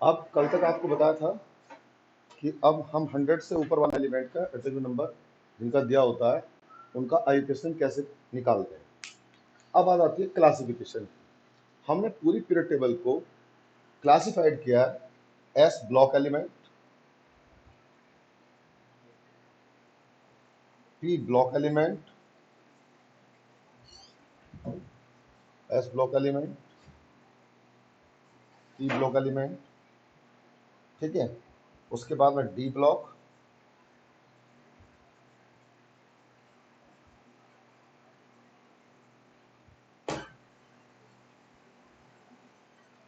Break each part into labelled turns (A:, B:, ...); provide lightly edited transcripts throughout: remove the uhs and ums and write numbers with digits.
A: अब कल तक आपको बताया था कि अब हम 100 से ऊपर वाले एलिमेंट का एटॉमिक नंबर जिनका दिया होता है उनका आइडेंटिफिकेशन कैसे निकालते हैं। अब बात आती है क्लासिफिकेशन। हमने पूरी पीरियड टेबल को क्लासिफाइड किया S block element, P block element, S block element, P block element, ठीक है। उसके बाद में डी ब्लॉक,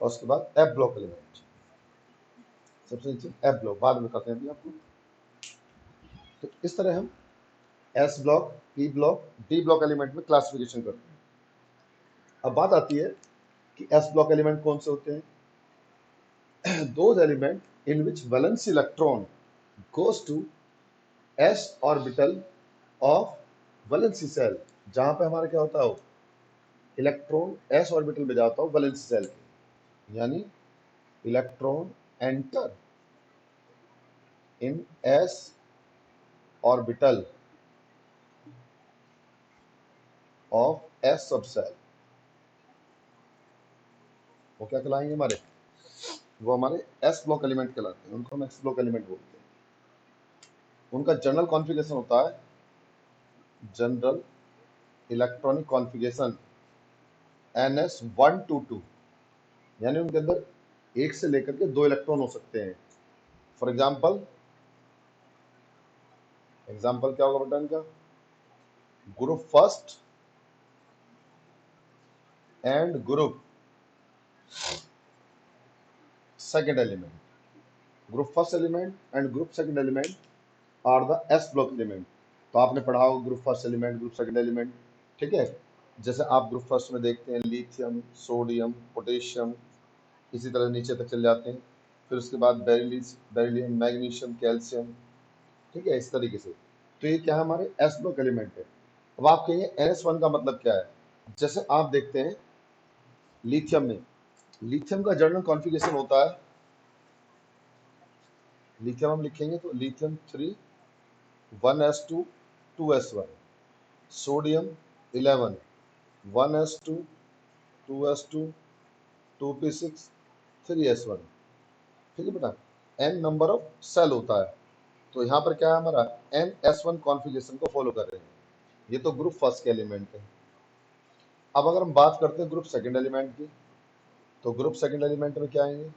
A: और उसके बाद एफ ब्लॉक एलिमेंट। सबसे नीचे एफ ब्लॉक, बाद में करते हैं अभी आपको। तो इस तरह हम S block, P block, D block element में क्लासिफिकेशन करते हैं। अब बात आती है कि एस ब्लॉक एलिमेंट कौन से होते हैं। those element in which valence electron goes to s orbital of valency cell, जहां पे हमारा क्या होता है, इलेक्ट्रॉन s ऑर्बिटल में जाता हो वैलेंसी सेल के, यानी electron enter in s orbital of s सब सेल, वो क्या कहलाएंगे हमारे, वो हमारे s ब्लॉक एलिमेंट कहलाते हैं, उनको हम s ब्लॉक एलिमेंट बोलते हैं। उनका जनरल कॉन्फ़िगरेशन होता है जनरल इलेक्ट्रॉनिक कॉन्फ़िगरेशन NS122, यानी उनके अंदर एक से लेकर के 2 इलेक्ट्रॉन हो सकते हैं। फॉर एग्जाम्पल, एग्जाम्पल क्या होगा बेटा इनका, group first and group second element. Group first element and group second element are the s block element. तो आपने पढ़ा होगा group first element, group second element, ठीक है। जैसे आप ग्रुप फर्स्ट में देखते हैं लिथियम, सोडियम, पोटेशियम, इसी तरह नीचे तक चल जाते हैं। फिर उसके बाद बेरिलियम, मैग्नीशियम, कैल्शियम, ठीक है, इस तरीके से। तो ये क्या है, हमारे एस ब्लॉक एलिमेंट है। अब आप कहेंगे NS1 का मतलब क्या है। जैसे आप देखते हैं लिथियम में, लिथियम का जनरल कॉन्फ़िगरेशन होता है, लिथियम हम लिखेंगे तो lithium 3 1s2 2s1, sodium 11 1s2 2s2 2p6 3s1, ठीक है बेटा। n नंबर ऑफ सेल होता है, तो यहाँ पर क्या है हमारा NS1 कॉन्फ़िगरेशन को फॉलो कर रहे हैं। ये तो ग्रुप फर्स्ट के एलिमेंट है। अब अगर हम बात करते हैं ग्रुप सेकंड एलिमेंट की, तो ग्रुप सेकंड एलिमेंट में क्या आएंगे,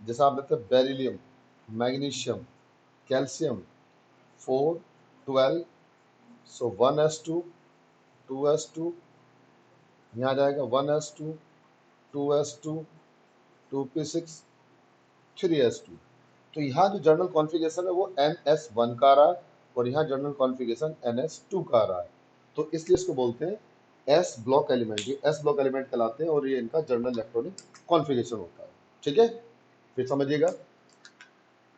A: जैसे आप देखते हैं बेरिलियम, मैग्नीशियम, कैल्शियम 4 12, सो 1s2 2s2, यहाँ जाएगा 1s2 2s2 2p6 3s2। तो यहाँ जो जनरल कॉन्फ़िगरेशन है वो NS1 का आ रहा है, और यहाँ जनरल कॉन्फ़िगरेशन NS2 का आ रहा है। तो इसलिए इसको बोलते हैं एस ब्लॉक एलिमेंट। ये एस ब्लॉक एलिमेंट कहलाते हैं, और ये इनका जनरल इलेक्ट्रॉनिक कॉन्फ़िगरेशन होता है, ठीक है। फिर समझिएगा,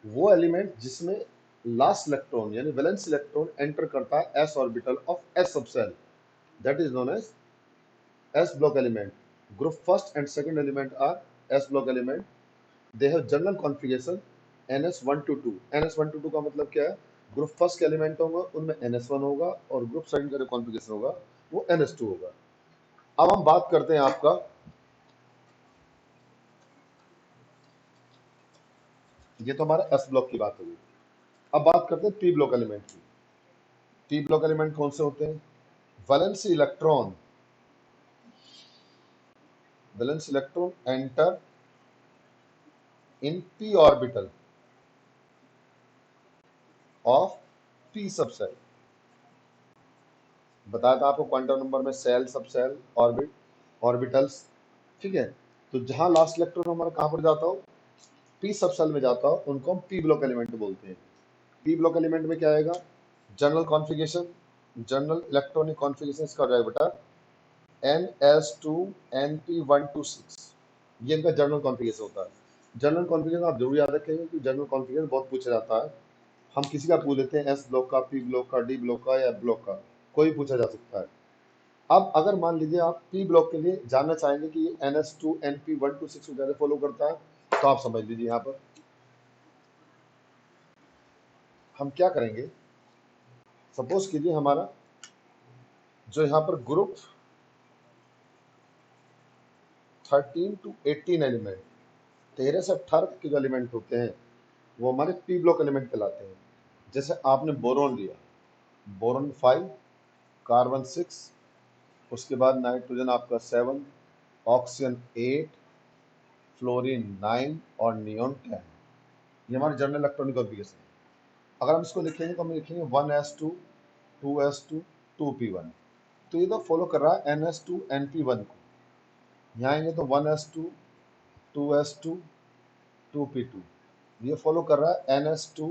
A: वो एलिमेंट जिसमें लास्ट इलेक्ट्रॉन यानी वैलेंस इलेक्ट्रॉन एंटर करता है s orbital of s subshell, that is known as s block element. Group first and second element are s block element. They have general configuration ns122। ns122 का मतलब क्या है, group first के element होगा उनमें ns1 होगा, और group second का जो कॉन्फ़िगरेशन होगा वो ns2 होगा। अब हम बात करते हैं आपका, ये तो हमारा s ब्लॉक की बात होगी। अब बात करते हैं p ब्लॉक एलिमेंट की। p ब्लॉक एलिमेंट कौन से होते हैं, valency electron, valence electron enter in p orbital of p subshell. बताया था आपको क्वांटम नंबर में सेल, सब सेल, ऑर्बिटल्स, ठीक है। तो जहां लास्ट इलेक्ट्रॉन हमारा कहां पर जाता हो, पी सब सेल में जाता हो, उनको हम पी ब्लॉक एलिमेंट बोलते हैं। पी ब्लॉक एलिमेंट में क्या आएगा, general configuration, general electronic configuration इसका हो जाएगा बेटा NS2 NP126। ये इनका जनरल कॉन्फ़िगरेशन होता है। जनरल कॉन्फ़िगरेशन आप जरूर याद रखेंगे कि जनरल कॉन्फ़िगरेशन बहुत पूछा जाता है। हम किसी का पूछ लेते हैं एस ब्लॉक का, पी ब्लॉक का, डी ब्लॉक का या ब्लॉक का, कोई पूछा जा सकता है। अब अगर मान लीजिए आप पी ब्लॉक के लिए जानना चाहेंगे कि NS2 NP126 को कैसे फॉलो करता है, तो आप समझ लीजिए यहाँ पर हम क्या करेंगे। सपोज कीजिए हमारा जो यहाँ पर ग्रुप 13 to 18 एलिमेंट, 13 से 18 तक के जो एलिमेंट होते हैं वो हमारे पी ब्लॉक एलिमेंट कहलाते हैं। जैसे आपने बोरोन लिया, बोरोन 5, कार्बन 6, उसके बाद नाइट्रोजन आपका 7, ऑक्सीजन 8, फ्लोरीन 9 और नियोन 10। ये हमारे जनरल इलेक्ट्रॉनिक कॉन्फ़िगरेशन है। अगर हम इसको लिखेंगे तो हम लिखेंगे 1s2 2s2 2p1। तो ये तो फॉलो कर रहा है ns2 np1 को। यहाँ आएंगे तो 1s2 2s2 2p2, ये फॉलो कर रहा है ns2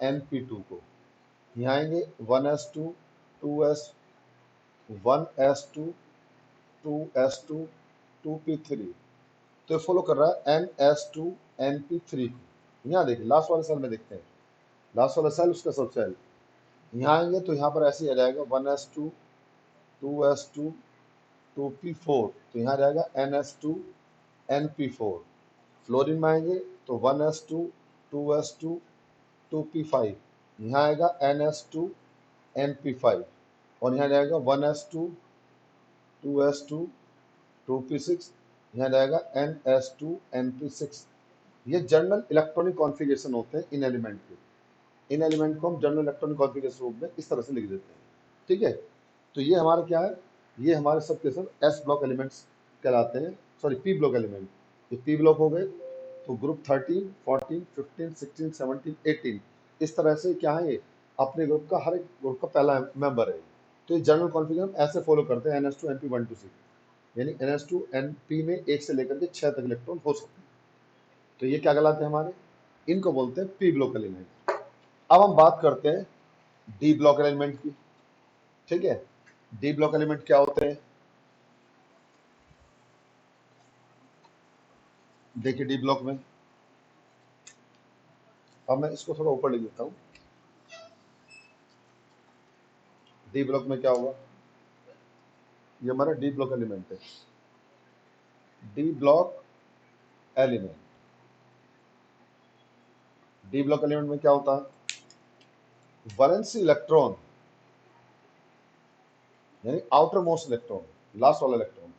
A: np2 को। यहाँ आएंगे 1s2 2s 1s2 2s2 2p3, तो ये फॉलो कर रहा है ns2 np3 को। यहाँ देखिए लास्ट वाले सेल में देखते हैं, लास्ट वाला सेल उसका सब सेल। यहाँ आएंगे तो यहाँ पर ऐसे ही आ जाएगा 1s2 2s2 2p4, तो यहाँ जाएगा ns2 np4। फ्लोरीन में आएंगे तो 1s2 2s2 2p5, यहाँ आएगा ns2 np5 और यहाँ जाएगा 1s2 2s2 2p6, यहाँ जाएगा ns2 np6। ये जनरल इलेक्ट्रॉनिक कॉन्फ़िगरेशन होते हैं इन एलिमेंट के। इन एलिमेंट को हम जनरल इलेक्ट्रॉनिक कॉन्फ़िगरेशन रूप में इस तरह से लिख देते हैं। ठीक है, तो ये हमारा क्या है, ये हमारे सब के सब एस ब्लॉक एलिमेंट्स कहलाते हैं, सॉरी पी ब्लॉक एलिमेंट। ये पी ब्लॉक हो गए। तो ग्रुप 13 14 15 16 17 18 इस तरह से क्या है, ये अपने ग्रुप का हर एक ग्रुप का पहला मेंबर है। तो ये जनरल कॉन्फ़िगरेशन ऐसे फॉलो करते हैं NS2 NP 1 to 6, यानी NS2 NP में 1 से लेकर के 6 तक इलेक्ट्रॉन हो सकते हैं। तो ये क्या कहलाते हैं हमारे, इनको बोलते हैं पी ब्लॉक एलिमेंट। अब हम बात करते हैं डी ब्लॉक एलिमेंट की। ठीक है, डी ब्लॉक एलिमेंट क्या होते हैं, देखिए डी ब्लॉक में, अब मैं इसको थोड़ा ऊपर लिख देता हूँ। डी ब्लॉक में क्या होगा, ये हमारा डी ब्लॉक एलिमेंट है। D block element, d block element में क्या होता है, वैलेंसी इलेक्ट्रॉन यानी आउटर मोस्ट इलेक्ट्रॉन, लास्ट वाला electron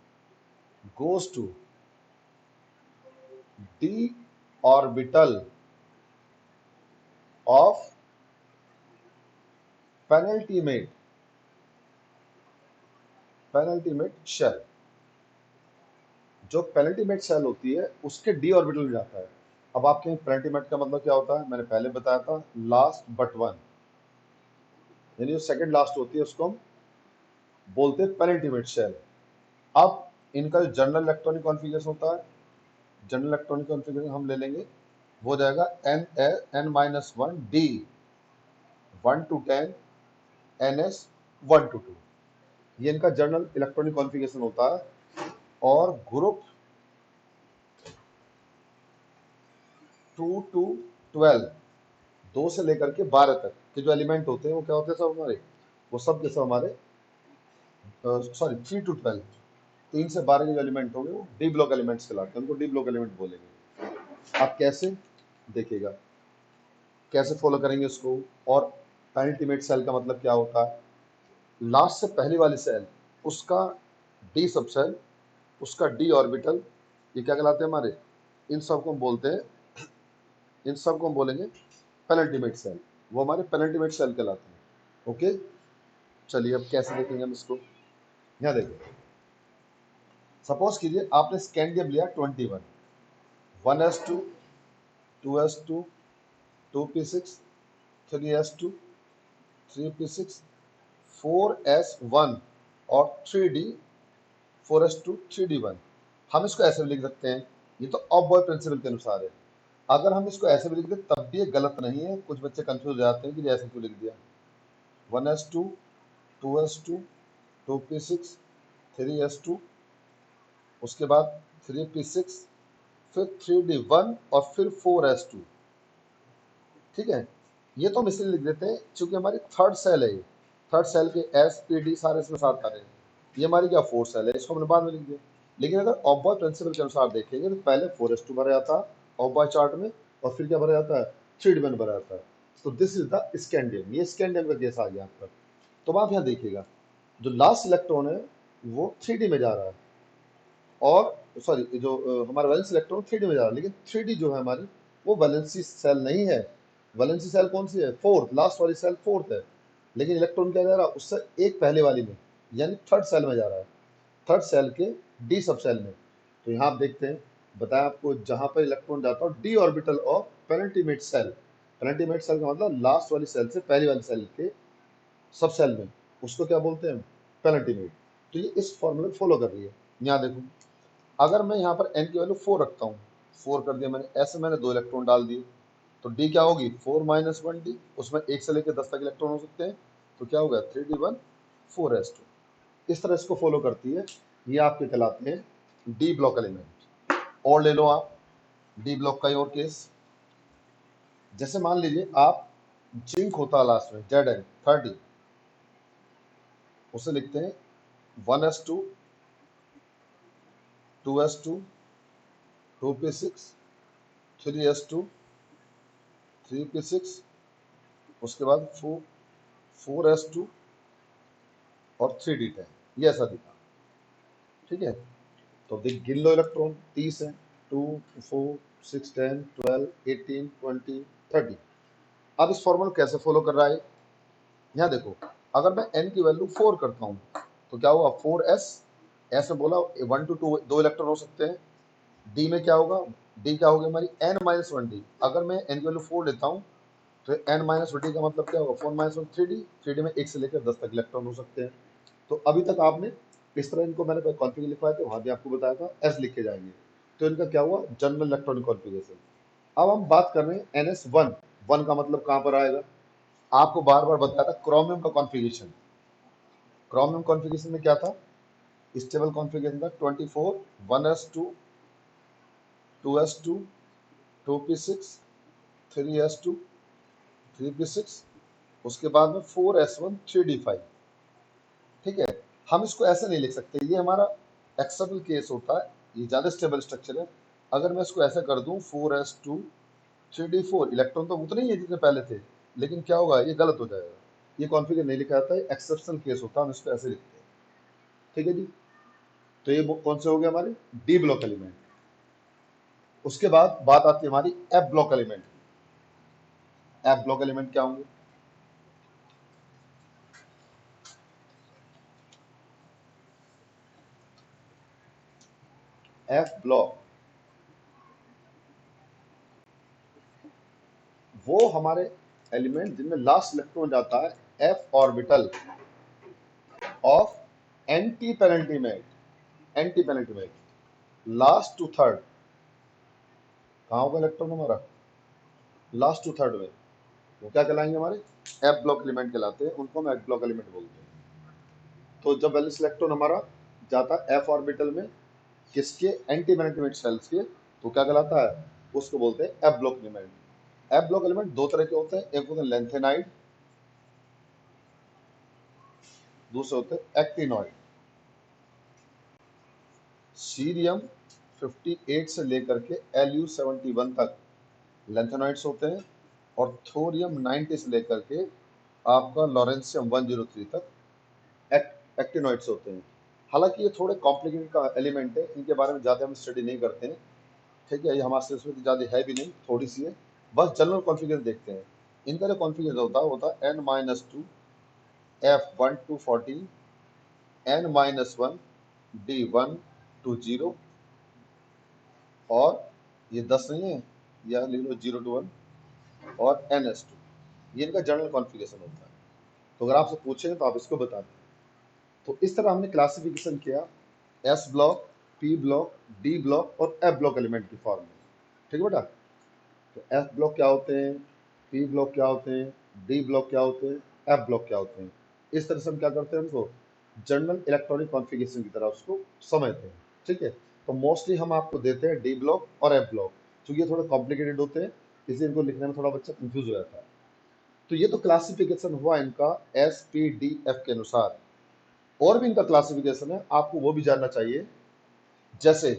A: goes to d orbital of penultimate shell. जो पेनल्टीमेट शेल होती है उसके डी ऑर्बिटल में जाता है। अब आपके पेनल्टीमेट का मतलब क्या होता है, मैंने पहले बताया था, लास्ट बट वन, यानी जो सेकंड लास्ट होती है उसको हम बोलते हैं पेनल्टीमेट शेल। अब इनका जो जनरल इलेक्ट्रॉनिक कॉन्फ़िगरेशन होता है, जनरल इलेक्ट्रॉनिक कॉन्फ़िगरेशन हम ले लेंगे, वो जाएगा n-1 d 1 to 10 ns 1 to 2, ये इनका जनरल इलेक्ट्रॉनिक कॉन्फ़िगरेशन होता है। और ग्रुप 2 to 12, 2 से लेकर के 12 तक के जो एलिमेंट होते हैं वो क्या होते हैं सब हमारे, वो सब के सब हमारे, सॉरी 3 to 12, 3 से 12 के जो एलिमेंट होंगे वो डी ब्लॉक एलिमेंट्स कहलाते हैं, उनको डी ब्लॉक एलिमेंट बोलेंगे। आप कैसे देखिएगा, कैसे फॉलो करेंगे उसको, और पेनल्टीमेट सेल का मतलब क्या होता है, लास्ट से पहली वाली सेल उसका डी सब सेल, उसका डी ऑर्बिटल, ये क्या कहलाते हैं हमारे, इन सब को हम बोलते हैं, इन सब को हम बोलेंगे पेनल्टीमेट सेल, वो हमारे पेनल्टीमेट सेल कहलाते हैं। ओके, चलिए अब कैसे देखेंगे हम इसको। यहाँ देखिए, सपोज कीजिए आपने स्कैंडियम लिया 21, 1s2 2s2 2p6 3s2 3p6 4s1 और 3d 4s2 3d1। हम इसको ऐसे भी लिख सकते हैं, ये तो ऑफ बॉय प्रिंसिपल के अनुसार है। अगर हम इसको ऐसे भी लिख दें तब भी ये गलत नहीं है, कुछ बच्चे कंफ्यूज हो जाते हैं कि ऐसे क्यों लिख दिया, 1s2 2s2 2p6 3s2, उसके बाद 3p6, फिर 3d1 और फिर 4s2। ठीक है, ये तो हम इसलिए लिख देते हैं क्योंकि हमारी थर्ड सेल है, ये थर्ड सेल के एस पी डी सारे इसमें साथ आ रहे हैं। ये हमारी क्या फोर्थ सेल है, इसको हमने बाद में लिख दिया। लेकिन अगर ऑफ बॉय प्रिंसिपल के अनुसार देखेंगे तो पहले 4s2 भरा जाता है ऑफ बॉय चार्ट में, और फिर क्या भरा जाता है, 3d1 भरा जाता है। तो दिस इज द स्कैंडियम, ये स्कैंडियम का केस आ गया आपका। तो आप यहाँ देखिएगा जो लास्ट इलेक्ट्रॉन है वो 3d में जा रहा है, और सॉरी जो हमारा वैलेंस इलेक्ट्रॉन 3d में जा रहा है, लेकिन 3d जो है हमारी वो वैलेंसी सेल नहीं है। वैलेंसी सेल कौन सी है, फोर्थ, लास्ट वाली सेल फोर्थ है, लेकिन इलेक्ट्रॉन क्या जा रहा है उससे एक पहले वाली में, यानी थर्ड सेल में जा रहा है, थर्ड सेल के डी सब सेल में। तो यहाँ आप देखते हैं, बताया आपको जहां पर इलेक्ट्रॉन जाता है D orbital of penultimate shell. Penultimate shell का मतलब लास्ट वाली सेल से पहली वाली सेल के सब सेल में, उसको क्या बोलते हैं, पेनेंटिमेट। तो ये इस फॉर्मूले को फॉलो कर रही है। यहाँ देखो, अगर मैं यहाँ पर n की वैल्यू 4 रखता हूँ, 4 कर दिया मैंने, ऐसे मैंने 2 इलेक्ट्रॉन डाल दिए, तो d क्या होगी 4 माइनस 1d, उसमें 1 से लेकर 10 तक इलेक्ट्रॉन हो सकते हैं, तो क्या होगा 3d1 4s2। इस तरह इसको फॉलो करती है। ये आपके कहलाते हैं डी ब्लॉक एलिमेंट। और ले लो आप डी ब्लॉक का ही और केस, जैसे मान लीजिए आप जिंक होता है लास्ट में Zn 30, उसे लिखते हैं 1s2 2s2 2p6 3s2 3p6, उसके बाद 4s2 और 3d10, ये ऐसा दिखा। ठीक है, तो देख गिन लो इलेक्ट्रॉन 30 है, 2 4 6 10 12 18 20 30। अब इस फॉर्मूला कैसे फॉलो कर रहा है, यहाँ देखो, अगर मैं n की वैल्यू 4 करता हूँ तो क्या हुआ 4s, ऐसे बोला 1 to 2 दो इलेक्ट्रॉन हो सकते हैं। d में क्या होगा, d क्या होगी हमारी n माइनस 1d, अगर मैं n की वैल्यू 4 लेता हूँ तो n माइनस 1d का मतलब क्या होगा 4 माइनस 1 3d, 3d में 1 से लेकर 10 तक इलेक्ट्रॉन हो सकते हैं। तो अभी तक आपने इस तरह इनको मैंने कॉन्फ़िगर लिखवाया था, वहाँ भी आपको बताया था s लिख के जाएंगे। तो इनका क्या हुआ जनरल इलेक्ट्रॉनिक कॉन्फ़िगरेशन। अब हम बात कर रहे हैं ns1, 1 का मतलब कहाँ पर आएगा, आपको बार बार बताया था क्रोमियम का कॉन्फ़िगरेशन। क्रोमियम कॉन्फ़िगरेशन में क्या था, स्टेबल कॉन्फ़िगरेशन था 24 1s2 2s2 2p6 3s2 3p6, उसके बाद में 4s1 3d5। ठीक है, हम इसको ऐसे नहीं लिख सकते, ये हमारा एक्सेप्शनल केस होता है, ये ज़्यादा स्टेबल स्ट्रक्चर है। अगर मैं इसको ऐसे कर दूं 4s2 3d4, इलेक्ट्रॉन तो उतने ही है जितने पहले थे, लेकिन क्या होगा ये गलत हो जाएगा, ये कॉन्फ़िगर नहीं लिखा जाता है, एक्सेप्शनल केस होता है, हम इसको ऐसे लिखते हैं। ठीक है जी, तो ये कौन से हो गए हमारे डी ब्लॉक एलिमेंट। उसके बाद बात आती है हमारी F block element. F block element क्या होंगे, एफ ब्लॉक वो हमारे एलिमेंट जिनमें लास्ट इलेक्ट्रॉन जाता है f orbital of antepenultimate, antepenultimate last to third, कहाँ होगा इलेक्ट्रॉन हमारा लास्ट टू थर्ड में, वो क्या कहलाएंगे हमारे एफ ब्लॉक एलिमेंट कहलाते हैं, उनको हम एफ ब्लॉक एलिमेंट बोलते हैं। तो जब वैलेंस इलेक्ट्रॉन हमारा जाता है एफ ऑर्बिटल में किसके, एंटी पेनल्टीमेट सेल्स के, तो क्या कहलाता है, उसको बोलते हैं F block element. F block element दो तरह के होते हैं, एक होते हैं लेंथेनाइड, दूसरे होते हैं एक्टिनॉइड। सीरियम 58 से लेकर के Lu71 तक लेंथेनॉइड्स होते हैं, और थोरियम 90 से लेकर के आपका लॉरेंशियम 103 तक एक्टिनॉइड्स होते हैं। हालांकि ये थोड़े कॉम्प्लिकेटेड का एलिमेंट है, इनके बारे में ज़्यादा हम स्टडी नहीं करते हैं। ठीक है, ये हमारे सिलसिले में ज़्यादा है भी नहीं, थोड़ी सी है, बस जनरल कॉन्फ़िगरेशन देखते हैं। इनका जो कॉन्फ़िगरेशन होता है n-2 f1 to 14 n-1 d1 to 0, और ये 10 नहीं है, यह लिख लो 0 to 1, और ns2, ये इनका जनरल कॉन्फ़िगरेशन होता है। तो अगर आपसे पूछें तो आप इसको बता दें। तो इस तरह हमने क्लासिफिकेशन किया S block, P block, D block और एफ ब्लॉक एलिमेंट की फॉर्म में। ठीक है बेटा, तो एफ ब्लॉक क्या होते हैं, पी ब्लॉक क्या होते हैं, डी ब्लॉक क्या होते हैं, एफ ब्लॉक क्या होते हैं। इस तरह से हम क्या करते हैं, उनको जनरल इलेक्ट्रॉनिक कॉन्फ़िगरेशन की तरह उसको समझते हैं। ठीक है, तो मोस्टली हम आपको देते हैं डी ब्लॉक और एफ ब्लॉक, क्योंकि ये थोड़े कॉम्प्लिकेटेड होते हैं, इसलिए इनको लिखने में थोड़ा बच्चा कंफ्यूज हो जाता है। तो ये तो क्लासिफिकेशन हुआ इनका एस पी डी एफ के अनुसार। और भी इनका क्लासिफिकेशन है, आपको वो भी जानना चाहिए जैसे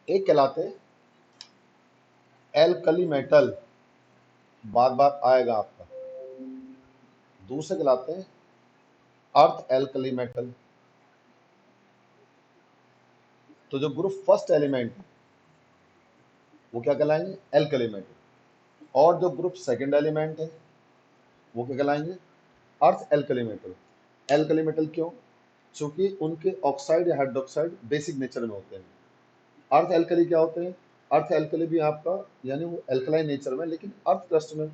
A: एक कहलाते हैं एल्कली मेटल, बार बार आएगा आपका। दूसरे कहलाते हैं अर्थ एल्कली मेटल। तो जो ग्रुप फर्स्ट एलिमेंट वो क्या कहलाएंगे? Alkali metal. और जो ग्रुप सेकंड एलिमेंट है वो क्या कहलाएंगे? Earth alkali metal. Alkali metal क्यों? क्योंकि उनके ऑक्साइड या हाइड्रोक्साइड बेसिक नेचर में होते हैं। अर्थ एल्कली क्या होते हैं? अर्थ एल्कली भी आपका यानी वो एल्कलाइन नेचर में, लेकिन अर्थ क्रस्ट में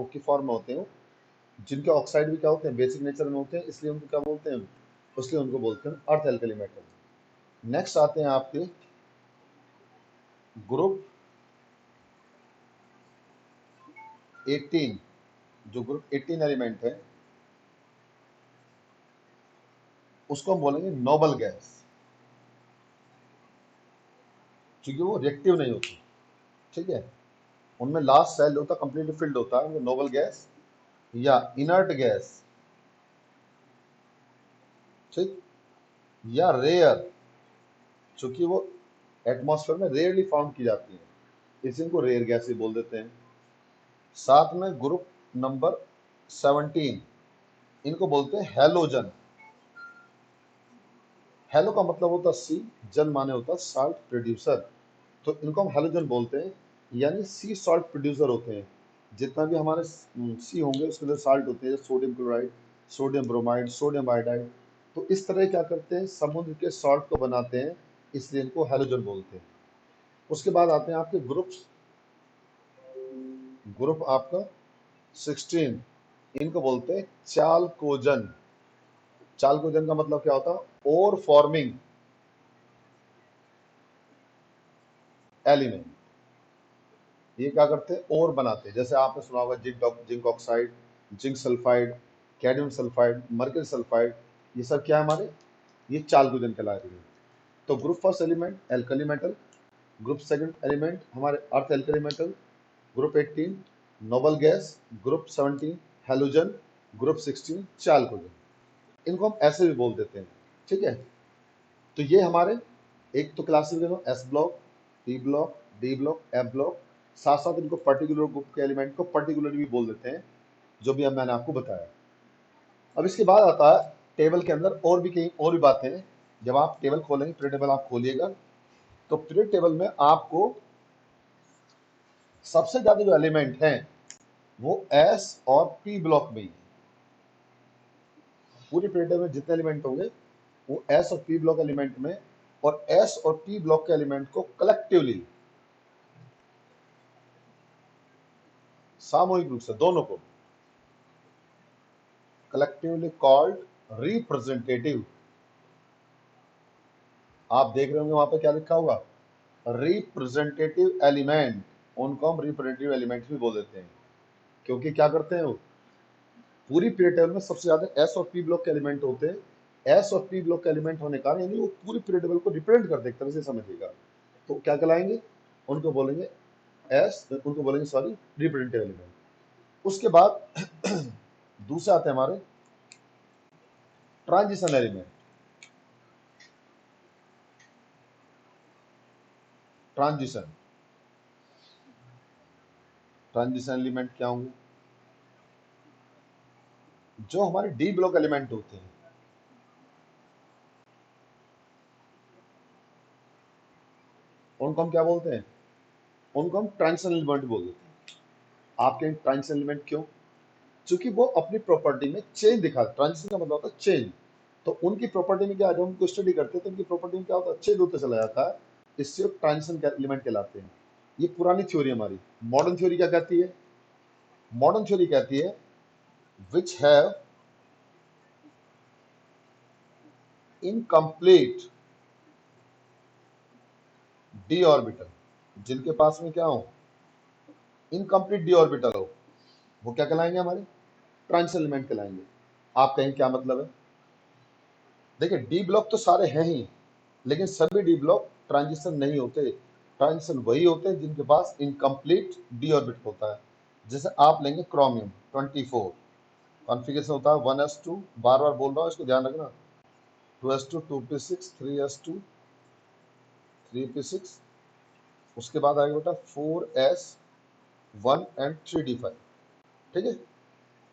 A: की फॉर्म में होते हैं, जिनके ऑक्साइड भी क्या होते हैं? बेसिक नेचर में होते हैं, इसलिए उनको क्या बोलते हैं? इसलिए उनको बोलते हैं अर्थ एल्कली मेटल। नेक्स्ट आते हैं आपके ग्रुप 18। जो ग्रुप 18 एलिमेंट है उसको हम बोलेंगे नोबल गैस, क्योंकि वो रिएक्टिव नहीं होती। ठीक है, उनमें लास्ट सेल होता कंप्लीटली फिल्ड होता है, वो नोबल गैस या इनर्ट गैस, ठीक, या रेयर, क्योंकि वो एटमॉस्फेयर में रेयरली फाउंड की जाती है, इसी को रेयर गैस ही बोल देते हैं। साथ में ग्रुप नंबर 17, इनको बोलते हैं हैलोजन। हेलो का मतलब होता है सी, जन माने होता है साल्ट प्रोड्यूसर, तो इनको हम हैलोजन बोलते हैं, यानी सी सॉल्ट प्रोड्यूसर होते हैं। जितना भी हमारे सी होंगे उसके अंदर साल्ट होते हैं, sodium chloride, sodium bromide, sodium iodide, तो इस तरह क्या करते हैं? समुद्र के सॉल्ट को बनाते हैं, इसलिए इनको हैलोजन बोलते हैं। उसके बाद आते हैं आपके ग्रुप्स, ग्रुप आपका 16, इनको बोलते हैं चालकोजन। चालकोजन का मतलब क्या होता है? ओर फॉर्मिंग एलिमेंट। ये क्या करते हैं? ओर बनाते हैं। जैसे आपने सुना होगा zinc oxide, zinc sulphide, cadmium sulphide, mercury sulphide, ये सब क्या है हमारे? ये चालकोजन कहलाते हैं। तो group first element alkali metal, group second element हमारे earth alkali metal, group 18 noble gas, group 17 halogen, group 16 chalcogen. इनको हम ऐसे भी बोल देते हैं। ठीक है, तो ये हमारे एक तो classification S block, P block, D block, F block, साथ साथ इनको पर्टिकुलर ग्रुप के एलिमेंट को पर्टिकुलर भी बोल देते हैं, जो भी अब मैंने आपको बताया। अब इसके बाद आता है टेबल के अंदर और भी कई और भी बातें हैं। जब आप टेबल खोलेंगे, पीरियड टेबल आप खोलिएगा, तो पीरियड टेबल में आपको सबसे ज्यादा जो एलिमेंट हैं वो एस और पी ब्लॉक में ही है। पूरी पीरियड टेबल में जितने एलिमेंट होंगे वो एस और पी ब्लॉक एलिमेंट में, और एस और पी ब्लॉक के एलिमेंट को कलेक्टिवली, सामूहिक रूप से दोनों को कलेक्टिवली कॉल्ड रिप्रेजेंटेटिव। आप देख रहे होंगे वहां पर क्या लिखा होगा? Representative element. उनको हम रिप्रेजेंटेटिव एलिमेंट भी बोल देते हैं, क्योंकि क्या करते हैं वो पूरी पीरियड टेबल में सबसे ज्यादा एस और पी ब्लॉक के एलिमेंट होते हैं। एस और पी ब्लॉक के एलिमेंट होने का यानी वो पूरी पीरियड टेबल को रिप्रेजेंट करते एक तरह से समझिएगा। तो क्या कहलाएंगे? उनको बोलेंगे उनको बोलेंगे सॉरी रिप्रेजेंटेटिव एलिमेंट। उसके बाद दूसरे आते हैं हमारे transition element. Transition transition element क्या होंगे? जो हमारे डी ब्लॉक एलिमेंट होते हैं, उनको हम क्या बोलते हैं? उनको हम ट्रांजिशन एलिमेंट बोल देते हैं। आपके ट्रांजिशन एलिमेंट क्यों? क्योंकि वो अपनी प्रॉपर्टी में चेंज दिखा, ट्रांजिशन का मतलब होता है चेंज। तो उनकी प्रॉपर्टी में क्या, जब उनको स्टडी करते हैं तो उनकी प्रॉपर्टी में क्या होता है? चेंज होता चला जाता है, इससे ट्रांजिशन एलिमेंट कहलाते हैं। ये पुरानी थ्योरी हमारी। मॉडर्न थ्योरी क्या कहती है? मॉडर्न थ्योरी कहती है which have incomplete D orbital, जिनके पास में क्या हो? इनकम्प्लीट डी ऑर्बिटल हो, वो क्या कहलाएंगे? हमारे ट्रांजिशन एलिमेंट कहलाएंगे। आप कहें क्या मतलब है? देखिए डी ब्लॉक तो सारे हैं ही, लेकिन सभी डी ब्लॉक ट्रांजिशन नहीं होते। ट्रांजिशन वही होते हैं जिनके पास इनकम्प्लीट डी ऑर्बिट होता है। जैसे आप लेंगे क्रोमियम 24, कॉन्फ़िगरेशन होता है 1s2, बार बार बोल रहा हूँ इसको ध्यान रखना, 2s2, 2p6, 3s2, 3p6, उसके बाद आएगा बेटा 4s1 एंड 3d5। ठीक है,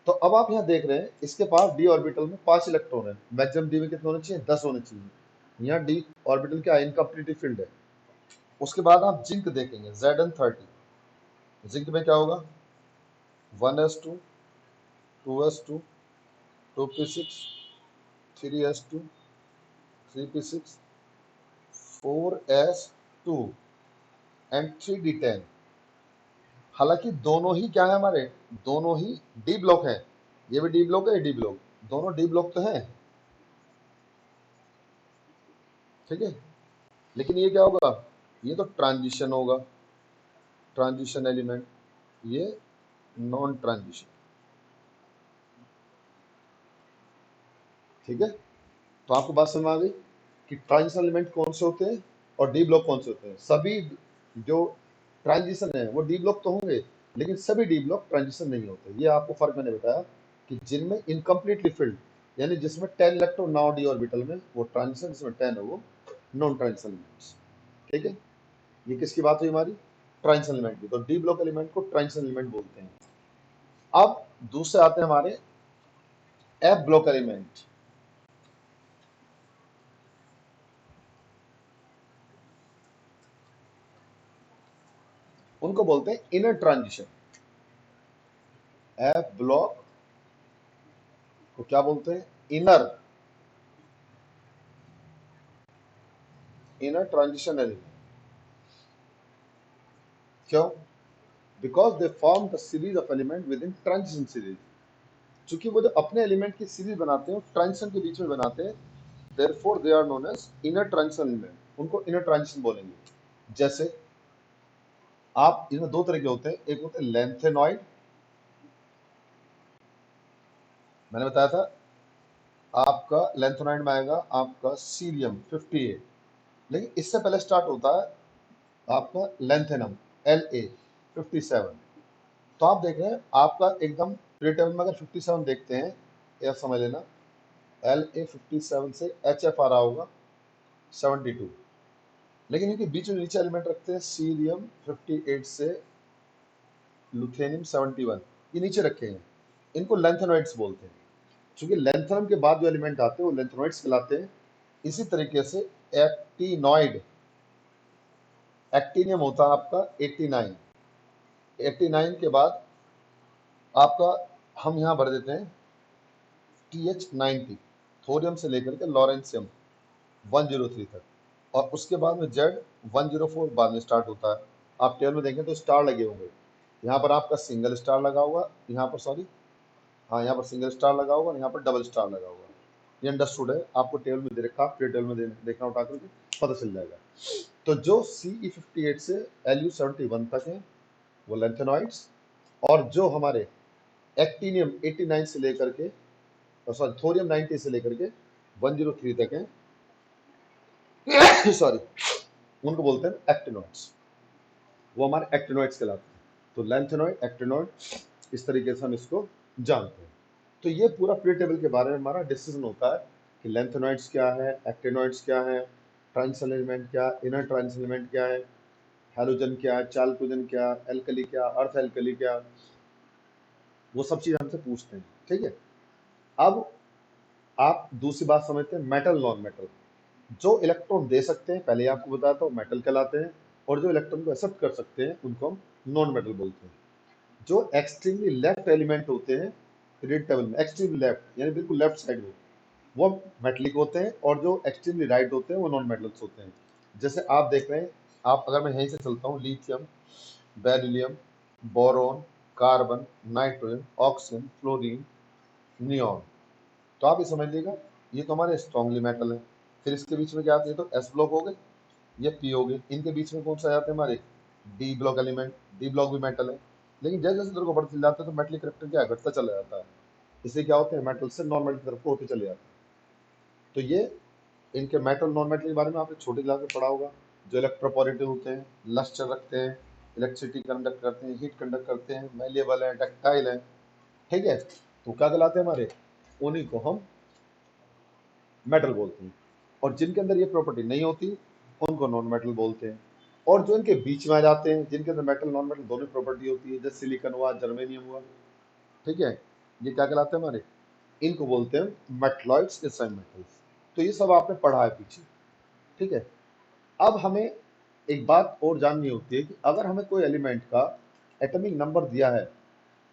A: तो अब आप यहाँ देख रहे हैं इसके पास d ऑर्बिटल में 5 इलेक्ट्रॉन है, मैक्सिमम d में कितने होने चाहिए, 10 होने चाहिए। यहाँ d ऑर्बिटल क्या इनकम्प्लीट फील्ड है। उसके बाद आप जिंक देखेंगे Zn30, जिंक में क्या होगा 1s2, 2s2, 2p6, 3s2, 3p6, 4s2 and 3d10। हालांकि दोनों ही क्या है हमारे, दोनों ही डी ब्लॉक है, ये भी डी ब्लॉक है, ये डी ब्लॉक, दोनों डी ब्लॉक तो है। ठीक है, लेकिन ये क्या होगा, ये तो ट्रांजिशन होगा, ट्रांजिशन एलिमेंट, ये नॉन ट्रांजिशन। ठीक है, तो आपको बात समझ में आ गई कि ट्रांजिशन एलिमेंट कौन से होते हैं और डी ब्लॉक कौन से होते हैं। सभी जो ट्रांजिशन है वो डी ब्लॉक तो होंगे, लेकिन सभी डी ब्लॉक ट्रांजिशन नहीं होते। ये आपको फर्क मैंने बताया कि जिनमें इनकम्प्लीटली फिल्ड, यानी जिसमें 10 इलेक्ट्रॉन ना हो डी ऑर्बिटल में, वो ट्रांजिशन, जिसमें 10 है वो नॉन ट्रांजिशन एलिमेंट्स। ठीक है, ये किसकी बात हुई हमारी, ट्रांजिशन एलिमेंट की। तो डी ब्लॉक एलिमेंट को ट्रांजिशन एलिमेंट बोलते हैं। अब दूसरे आते हैं हमारे एफ ब्लॉक एलिमेंट। उनको बोलते हैं इनर ट्रांजिशन। एफ ब्लॉक को क्या बोलते हैं, इनर, इनर ट्रांजिशन एलिमेंट। क्यों, because they form the series of element with in transition series. चूंकि वो जो अपने एलिमेंट की सीरीज बनाते हैं ट्रांजिशन के बीच में बनाते हैं, therefore they are known as inner transition element. उनको इनर ट्रांजिशन बोलेंगे। जैसे आप, इसमें दो तरह के होते हैं, एक होते हैं लेंथेनॉइड, मैंने बताया था आपका लेंथेनॉइड में आएगा आपका सीरियम 58, लेकिन इससे पहले स्टार्ट होता है आपका लेंथेनम La 57। तो आप देख रहे हैं आपका एकदम पीरियड टेबल में अगर 57 देखते हैं, यह समझ लेना La 57 से HF आ रहा होगा 72, लेकिन इनके बीच में नीचे एलिमेंट रखते हैं सीरियम 58 से लुथेनियम 71, ये नीचे रखे हैं, इनको लेंथेनॉइड्स बोलते हैं। क्योंकि लेंथेनम के बाद जो एलिमेंट आते हैं वो लेंथेनॉइड्स कहलाते हैं। इसी तरीके से एक्टिनॉइड, एक्टिनियम होता है आपका 89, 89 के बाद आपका हम यहाँ भर देते हैं TH90, थोरियम से लेकर के लॉरेंसियम 103 तक, और उसके बाद में Z104 बाद में स्टार्ट होता है। आप टेबल में देखें तो स्टार लगे होंगे, यहाँ पर आपका सिंगल स्टार लगा हुआ, यहाँ पर सॉरी, हाँ यहाँ पर सिंगल स्टार लगा हुआ, यहाँ पर डबल स्टार लगा हुआ। ये अंडरस्टूड है, आपको टेबल में दे रखा, फिर टेबल में देखना उठा करके पता चल जाएगा। तो जो Ce58 से Lu71 तक है वो लेंथेनॉइड्स, और जो हमारे एक्टिनियम 89 से लेकर के, सॉरी थोरियम 90 से लेकर के 103 तक है सॉरी, उनको बोलते हैं एक्टिनॉइड्स, वो हमारे एक्टिनॉइड्स कहलाते हैं। तो लेंथेनॉइड, एक्टिनॉइड, इस तरीके से हम इसको जानते हैं। तो ये पूरा पीरियड टेबल के बारे में हमारा डिस्कशन होता है कि लेंथेनॉइड्स क्या है, एक्टिनॉइड्स क्या है, ट्रांजिशन एलिमेंट क्या, इनर ट्रांजिशन एलिमेंट क्या है, हैलोजन क्या है, चालकोजन क्या, एल्कली क्या, अर्थ एल्कली क्या, वो सब चीज हमसे पूछते हैं। ठीक है, अब आप दूसरी बात समझते हैं, मेटल नॉन मेटल। जो इलेक्ट्रॉन दे सकते हैं, पहले आपको बताता हूँ, मेटल कहलाते हैं, और जो इलेक्ट्रॉन को एक्सेप्ट कर सकते हैं उनको हम नॉन मेटल बोलते हैं। जो एक्सट्रीमली लेफ्ट एलिमेंट होते हैं पीरियड टेबल में, एक्सट्रीमली लेफ्ट यानी बिल्कुल लेफ्ट साइड में, वो मेटलिक होते हैं, और जो एक्सट्रीमली राइट होते हैं वो नॉन मेटल्स होते हैं। जैसे आप देख रहे हैं, आप अगर मैं यहीं से चलता हूँ, lithium, beryllium, boron, carbon, nitrogen, oxygen, fluorine, neon, तो आप ये समझ लीजिएगा ये तो हमारे स्ट्रॉन्गली मेटल है। फिर इसके बीच में क्या आते हैं, तो एस ब्लॉक हो गए, ये पी हो गए, इनके बीच में कौन सा जाते हैं हमारे D block element, d block भी मेटल है। लेकिन जैसे जैसे तेरे को पता चल जाता है तो मेटलिक करेक्टर क्या है, घटता चला जाता है, इससे क्या होते हैं मेटल से नॉन मेटल की तरफ को होते चले जाते हैं। तो ये इनके मेटल नॉन मेटल के बारे में आपने छोटी क्लास में पढ़ा होगा। जो इलेक्ट्रोपोरेटिव होते हैं, लस्टर रखते हैं, इलेक्ट्रिसिटी कंडक्ट करते हैं, हीट कंडक्ट करते हैं, मैलिएबल है, डक्टाइल है। ठीक है, तो क्या कहलाते हैं हमारे, उन्हीं को हम मेटल बोलते हैं। और जिनके अंदर ये प्रॉपर्टी नहीं होती उनको नॉन मेटल बोलते हैं। और जो इनके बीच में आ जाते हैं, जिनके अंदर मेटल नॉन मेटल दोनों प्रॉपर्टी होती है, जैसे सिलिकॉन हुआ, जर्मेनियम हुआ, ठीक है, ये क्या कहलाते हैं हमारे, इनको बोलते हैं मेटलॉइड्स इंसाइड मेटल्स। तो ये सब आपने पढ़ा है पीछे, ठीक है। अब हमें एक बात और जाननी होती है कि अगर हमें कोई एलिमेंट का एटॉमिक नंबर दिया है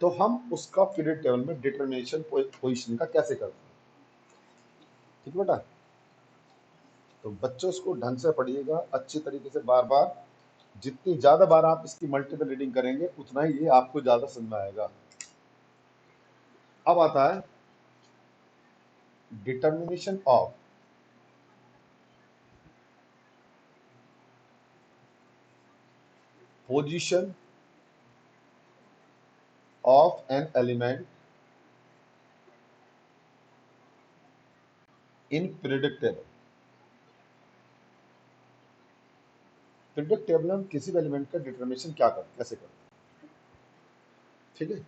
A: तो हम उसका पीरियड टेबल में डिटर्मिनेशन पोजीशन का कैसे करते हैं, ठीक है बेटा। तो बच्चों इसको ढंग से पढ़िएगा अच्छी तरीके से, बार बार, जितनी ज्यादा बार आप इसकी मल्टीपल रीडिंग करेंगे उतना ही ये आपको ज्यादा समझ में आएगा। अब आता है determination of position of an element in periodic table. Periodic table में हम किसी भी एलिमेंट का डिटर्मिनेशन क्या करते, कैसे करते हैं, ठीक है।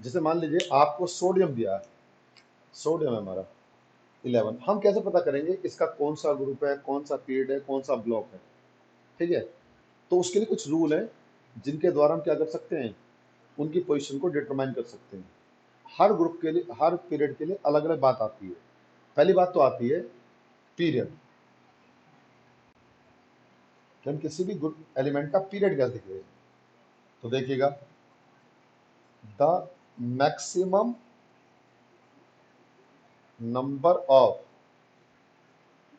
A: जैसे मान लीजिए आपको सोडियम दिया है, सोडियम है हमारा 11, हम कैसे पता करेंगे इसका कौन सा ग्रुप है, कौन सा पीरियड है, कौन सा ब्लॉक है, ठीक है। तो उसके लिए कुछ रूल है जिनके द्वारा हम क्या कर सकते हैं, उनकी पोजीशन को डिटरमाइन कर सकते हैं। हर ग्रुप के लिए, हर पीरियड के लिए अलग अलग बात आती है। पहली बात तो आती है पीरियड, कि हम किसी भी ग्रुप एलिमेंट का पीरियड कैसे दिखेगा। तो देखिएगा, the maximum number of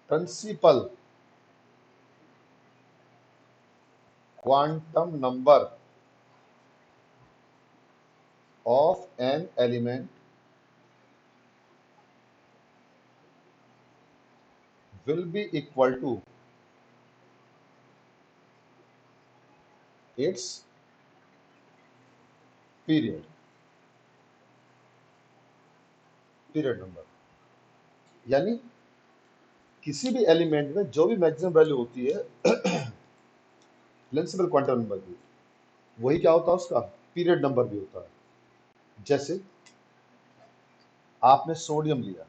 A: principal quantum number of an element will be equal to its period, period number. यानी किसी भी एलिमेंट में जो भी मैक्सिमम वैल्यू होती है लेंसिबल क्वांटम नंबर की, वही क्या होता है, उसका पीरियड नंबर भी होता है। जैसे आपने सोडियम लिया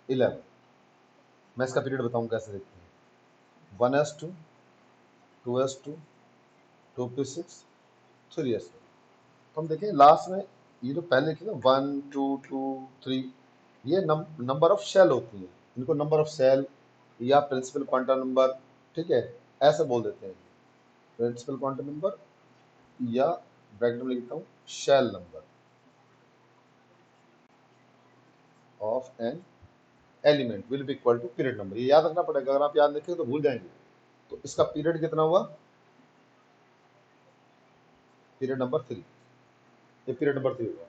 A: 11, मैं इसका पीरियड बताऊं कैसे देखते हैं, 1s2, 2s2, 2p6, 3s2। तो हम देखें लास्ट में ये जो पहले लिखे ना 1 2 2 3, ये नंबर ऑफ शेल होती है, इनको नंबर ऑफ सेल या प्रिंसिपल क्वांटम नंबर, ठीक है, ऐसे बोल देते हैं। प्रिंसिपल क्वांटम नंबर या ब्रैकेट में लिखता हूँ shell number of an element will be equal to period number. ये याद रखना पड़ेगा, अगर आप याद रखें तो भूल जाएंगे। तो इसका पीरियड कितना हुआ, पीरियड नंबर 3, ये पीरियड नंबर 3 हुआ।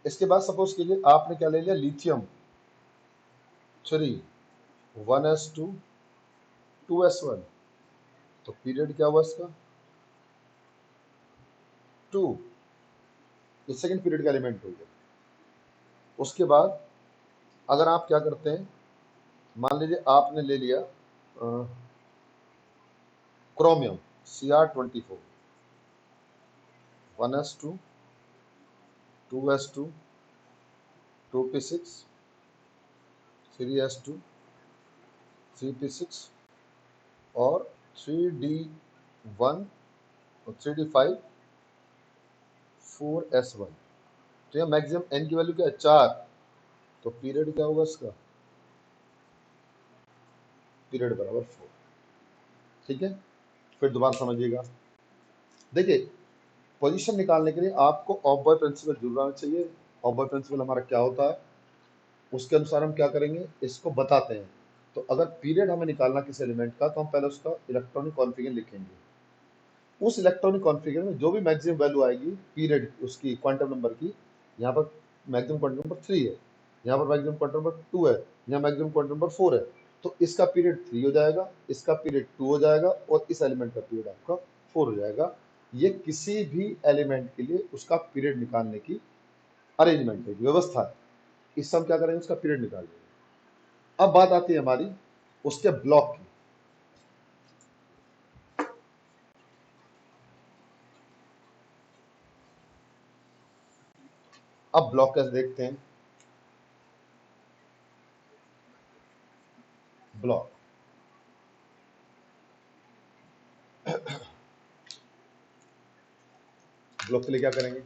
A: इसके बाद सपोज कीजिए आपने क्या ले लिया, लिथियम 3, 1s2, 2s1, तो पीरियड क्या हुआ इसका 2, ये सेकेंड पीरियड का एलिमेंट हो गया। उसके बाद अगर आप क्या करते हैं, मान लीजिए आपने ले लिया chromium Cr24, 1s2, 2s2, 2p6, 3s2, 3p6 और 3d1 और 3d5, 4s1। तो यह मैक्सिमम एन की वैल्यू क्या है 4, तो पीरियड क्या होगा इसका, पीरियड बराबर 4, ठीक है। फिर दोबारा समझिएगा, देखिए पोजीशन निकालने के लिए आपको ऑफ बॉय प्रिंसिपल जरूर आना चाहिए। ऑफ बॉय प्रिंसिपल हमारा क्या होता है, उसके अनुसार हम क्या करेंगे, इसको बताते हैं। तो अगर पीरियड हमें निकालना किसी एलिमेंट का, तो हम पहले उसका इलेक्ट्रॉनिक कॉन्फिगर लिखेंगे। उस इलेक्ट्रॉनिक कॉन्फिगर में जो भी मैक्सिमम वैल्यू आएगी पीरियड उसकी क्वांटम नंबर की, यहाँ पर मैक्सिमम क्वांटम नंबर 3 है, यहाँ पर मैक्सिमम क्वांटम नंबर 2 है, यहाँ मैक्सिमम क्वांटम नंबर 4 है, तो इसका पीरियड 3 हो जाएगा, इसका पीरियड 2 हो जाएगा और इस एलिमेंट का पीरियड आपका 4 हो जाएगा। ये किसी भी एलिमेंट के लिए उसका पीरियड निकालने की अरेंजमेंट है, व्यवस्था है। इससे हम क्या करेंगे, उसका पीरियड निकाल लेंगे। अब बात आती है हमारी उसके ब्लॉक की। अब ब्लॉक कैसे देखते हैं? ब्लॉक ब्लॉक के लिए क्या करेंगे?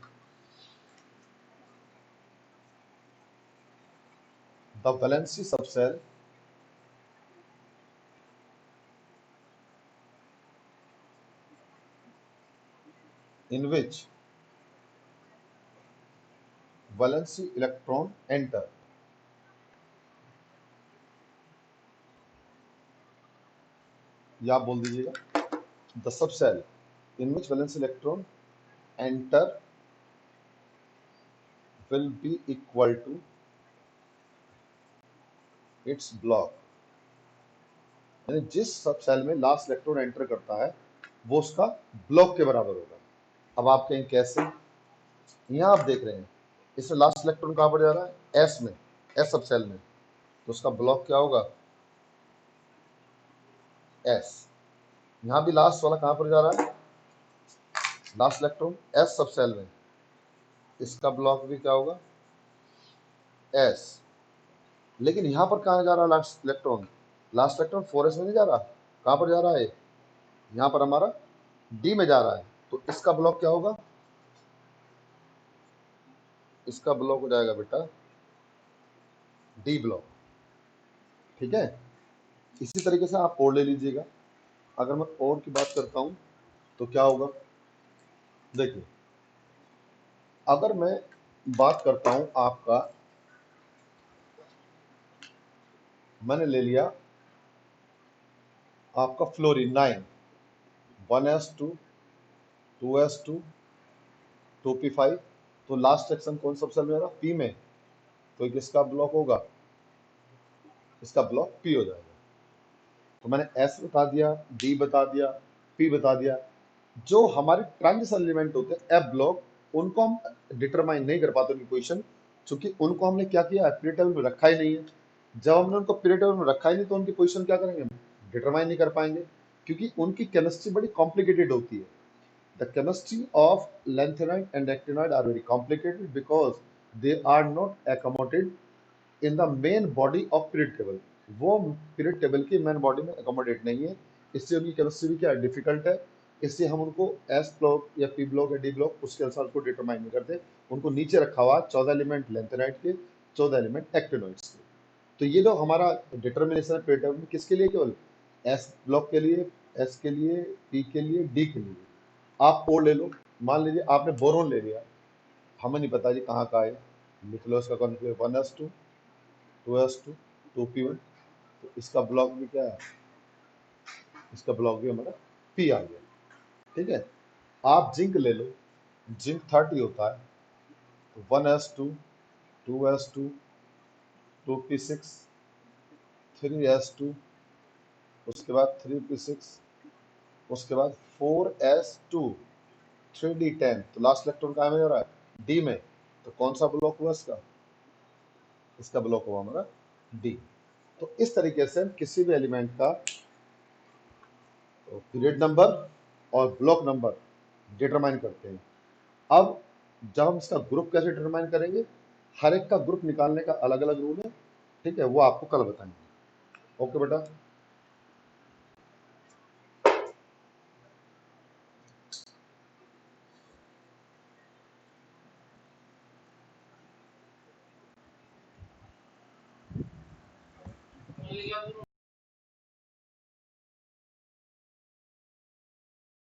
A: The valency subshell in which valency electron enter, या आप बोल दीजिएगा the subshell in which valence electron enter will be equal to its block, यानी जिस सब सेल में लास्ट इलेक्ट्रॉन एंटर करता है वो उसका ब्लॉक के बराबर होगा। अब आप कहें कैसे? यहाँ आप देख रहे हैं इसमें लास्ट इलेक्ट्रॉन कहाँ पर जा रहा है? एस में, एस सब सेल में, तो उसका ब्लॉक क्या होगा? एस। यहाँ भी लास्ट वाला कहाँ पर जा रहा है? लास्ट इलेक्ट्रॉन एस सब सेल में, इसका ब्लॉक भी क्या होगा? एस। लेकिन यहाँ पर कहाँ जा रहा है last electron? Last electron 4s में नहीं जा रहा, कहाँ पर जा रहा है? यहाँ पर हमारा डी में जा रहा है, तो इसका ब्लॉक क्या होगा? इसका ब्लॉक हो जाएगा बेटा डी ब्लॉक। ठीक है, इसी तरीके से आप और ले लीजिएगा। अगर मैं और की बात करता हूं तो क्या होगा? देखिए, अगर मैं बात करता हूं आपका, मैंने ले लिया आपका फ्लोरीन 9, 1s2 2s2 2p5, तो लास्ट सेक्शन कौन सा सेल में आ रहा? पी में, तो किसका ब्लॉक होगा? इसका ब्लॉक पी हो जाएगा। तो मैंने एस बता दिया, डी बता दिया, पी बता दिया। जो हमारे ट्रांजिशन एलिमेंट होते हैं एफ ब्लॉक, उनको हम डिटरमाइन नहीं कर पाते उनकी पोजीशन, क्योंकि उनको हमने क्या किया? पीरियड टेबल में रखा ही नहीं है। जब हमने उनको पीरियड टेबल में रखा ही नहीं तो उनकी पोजीशन क्या करेंगे? डिटरमाइन नहीं कर पाएंगे, क्योंकि उनकी केमिस्ट्री बड़ी कॉम्प्लिकेटेड होती है। The chemistry of lanthanide and actinide are very complicated because they are not accommodated in the main body of period table. वो पीरियड टेबल की मेन बॉडी में अकोमोडेट नहीं है, इससे उनकी केमिस्ट्री भी क्या डिफिकल्ट है। इससे हम उनको एस ब्लॉक या पी ब्लॉक या डी ब्लॉक उसके अनुसार उसको डिटरमाइन नहीं करते। उनको नीचे रखा हुआ 14 एलिमेंट लेंथेनाइड के, 14 एलिमेंट एक्टिनोइड्स के। तो ये जो हमारा डिटर्मिनेशन है पीरियड टेबल में, किसके लिए? केवल एस ब्लॉक के लिए, एस के लिए, पी के लिए, डी के लिए। आप और ले लो, मान लीजिए आपने बोरोन ले लिया, हमें नहीं पता जी कहाँ का है, लिख लो इसका कॉन्फिगर 1s2 2s2 2p1, तो इसका ब्लॉक भी क्या है? इसका ब्लॉक भी हमारा पी आ गया। ठीक है, आप जिंक ले लो, जिंक 30 होता है, तो 1s2 2s2 2p6 3s2, उसके बाद 3p6, उसके बाद 4s2 3d10, तो लास्ट इलेक्ट्रॉन कहाँ में जा रहा है? डी में, तो कौन सा ब्लॉक हुआ इसका? इसका ब्लॉक हुआ हमारा डी। तो इस तरीके से हम किसी भी एलिमेंट का पीरियड नंबर और ब्लॉक नंबर डिटरमाइन करते हैं। अब जब हम इसका ग्रुप कैसे डिटरमाइन करेंगे, हर एक का ग्रुप निकालने का अलग अलग रूल है। ठीक है, वो आपको कल बताएंगे। ओके बेटा।